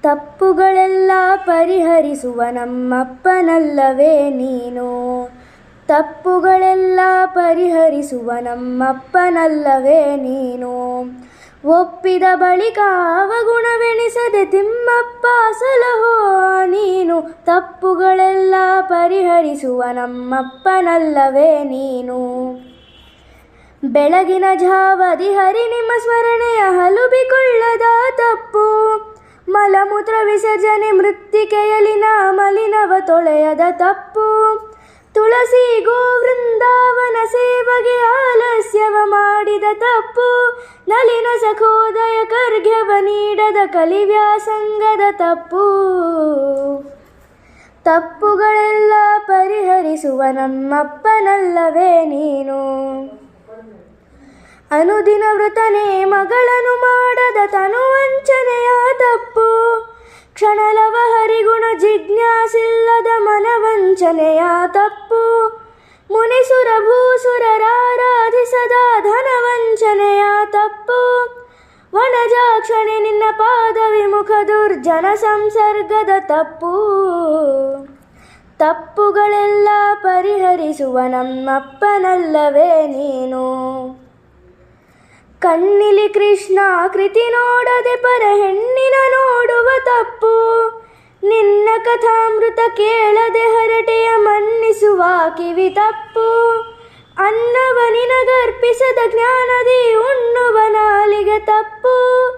ತಪ್ಪುಗಳೆಲ್ಲ ಪರಿಹರಿಸುವ ನಮ್ಮಪ್ಪನಲ್ಲವೇ ನೀನು. ತಪ್ಪುಗಳೆಲ್ಲ ಪರಿಹರಿಸುವ ನಮ್ಮಪ್ಪನಲ್ಲವೇ ನೀನು. ಒಪ್ಪಿದ ಬಳಿಕ ಅವಗುಣವೆಣಿಸದೆ ತಿಮ್ಮಪ್ಪ ಸಲಹೋ ನೀನು. ತಪ್ಪುಗಳೆಲ್ಲ ಪರಿಹರಿಸುವ ನಮ್ಮಪ್ಪನಲ್ಲವೇ ನೀನು. ಬೆಳಗಿನ ಜಾವದಿ ಹರಿ ನಿಮ್ಮ ಸ್ಮರಣೆಯ ಹಲುಬಿಕೊಳ್ಳದ ತಪ್ಪು. ಮಲಮೂತ್ರ ವಿಸರ್ಜನೆ ಮೃತ್ತಿಕೆಯಲಿನ ಮಲಿನವ ತೊಳೆಯದ ತಪ್ಪು. ತುಳಸಿ ಗೋವೃಂದಾವನ ಸೇವಗೆ ಆಲಸ್ಯವ ಮಾಡಿದ ತಪ್ಪು. ನಲಿನ ಸಖೋದಯ ಕರ್ಘ್ಯವ ನೀಡದ ಕಲಿವ್ಯಾಸಂಗದ ತಪ್ಪು. ತಪ್ಪುಗಳೆಲ್ಲ ಪರಿಹರಿಸುವ ನಮ್ಮಪ್ಪನಲ್ಲವೇ ನೀನು. ಅನುದಿನ ವೃತನೇ ಮಗಳನ್ನು ಮಾಡದ ತನುವಂಚನೆಯ ತಪ್ಪು. ಕ್ಷಣಲವ ಹರಿಗುಣ ಜಿಜ್ಞಾಸಿಲ್ಲದ ಮನವಂಚನೆಯ ತಪ್ಪು. ಮುನಿಸುರ ಭೂಸುರರಾರಾಧಿಸದ ಧನವಂಚನೆಯ ತಪ್ಪು. ವನಜಾಕ್ಷಣೆ ನಿನ್ನ ಪಾದ ವಿಮುಖ ದುರ್ಜನ ಸಂಸರ್ಗದ ತಪ್ಪು. ತಪ್ಪುಗಳೆಲ್ಲ ಪರಿಹರಿಸುವ ನಮ್ಮಪ್ಪನಲ್ಲವೇ ನೀನು. ಕಣ್ಣಿಲಿ ಕೃಷ್ಣ ಕೃತಿ ನೋಡದೆ ಪರ ಹೆಣ್ಣಿನ ನೋಡುವ ತಪ್ಪು. ನಿನ್ನ ಕಥಾಮೃತ ಕೇಳದೆ ಹರಟೆಯ ಮನ್ನಿಸುವ ಕಿವಿ ತಪ್ಪು. ಅನ್ನವ ನಿನಗರ್ಪಿಸದ ಜ್ಞಾನದಿ ಉಣ್ಣುವ ನಾಲಿಗೆ ತಪ್ಪು.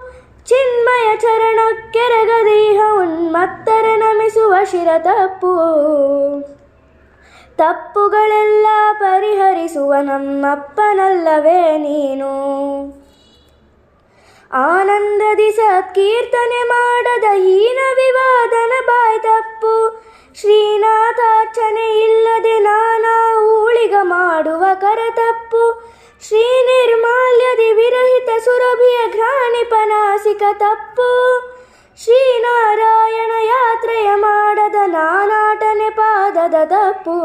ಚಿನ್ಮಯ ಚರಣಕ್ಕೆರಗದೀಹ ಉನ್ಮತ್ತರ ನಮಿಸುವ ಶಿರ ತಪ್ಪು. ತಪ್ಪುಗಳೆಲ್ಲ ಪರಿಹರಿಸುವ ನಮ್ಮಪ್ಪನಲ್ಲವೇ ನೀನು. ಆನಂದದಿ ಸತ್ಕೀರ್ತನೆ ಮಾಡದ ಹೀನ ವಿವಾದನ ಬಾಯ್ ತಪ್ಪು. ಶ್ರೀನಾಥಾರ್ಚನೆ ಇಲ್ಲದೆ ನಾನಾ ಊಳಿಗ ಮಾಡುವ ಕರ ತಪ್ಪು. ಶ್ರೀ ನಿರ್ಮಾಲ್ಯದಿ ವಿರಹಿತ ಸುರಭಿಯ ಘ್ರಾಣಿಪನಾಸಿಕ ತಪ್ಪು. ಶ್ರೀನಾರಾಯಣ ಯಾತ್ರೆಯ ಮಾಡದ ನಾನಾಟನೆ ಪಾದದ ತಪ್ಪು.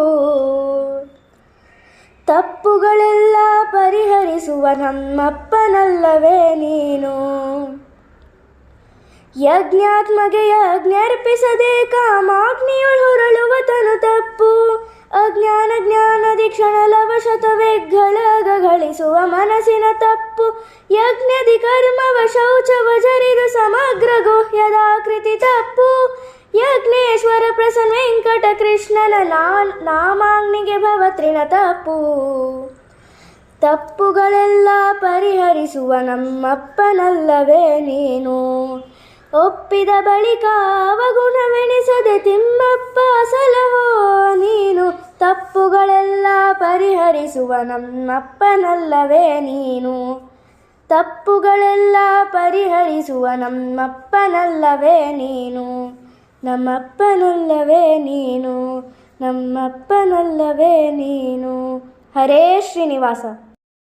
ತಪ್ಪುಗಳೆಲ್ಲ ಪರಿಹರಿಸುವ ನಮ್ಮಪ್ಪನಲ್ಲವೇ ನೀನು. ಯಜ್ಞಾತ್ಮಗೆ ಯಜ್ಞರ್ಪಿಸದೆ ಕಾಮಾಗ್ನಿಯೊಳು ಹೊರಳುವ ತನು ತಪ್ಪು. ಅಜ್ಞಾನ ಜ್ಞಾನದಿ ಕ್ಷಣಲವಶತವೆಗ್ಗಳಿಸುವ ಮನಸ್ಸಿನ ತಪ್ಪು. ಯಜ್ಞದಿ ಕರ್ಮವ ಶೌಚವ ಜರಿದು ಸಮಗ್ರ ಗುಹ್ಯದಾಕೃತಿ ತಪ್ಪು. ಯಜ್ಞೇಶ್ವರ ಪ್ರಸನ್ನ ವೆಂಕಟ ಕೃಷ್ಣನ ನಾಮಾಗ್ನಿಗೆ ಭವತ್ರಿನ ತಪ್ಪು. ತಪ್ಪುಗಳೆಲ್ಲ ಪರಿಹರಿಸುವ ನಮ್ಮಪ್ಪನಲ್ಲವೇ ನೀನು. ಒಪ್ಪಿದ ಬಳಿಕ ಅವಗುಣವೆಣಿಸದೆ ತಿಮ್ಮಪ್ಪ ಸಲಹೋ ನೀನು. ತಪ್ಪುಗಳೆಲ್ಲ ಪರಿಹರಿಸುವ ನಮ್ಮಪ್ಪನಲ್ಲವೇ ನೀನು. ತಪ್ಪುಗಳೆಲ್ಲ ಪರಿಹರಿಸುವ ನಮ್ಮಪ್ಪನಲ್ಲವೇ ನೀನು. ನಮ್ಮಪ್ಪನಲ್ಲವೇ ನೀನು. ನಮ್ಮಪ್ಪನಲ್ಲವೇ ನೀನು. ಹರೇ ಶ್ರೀನಿವಾಸ.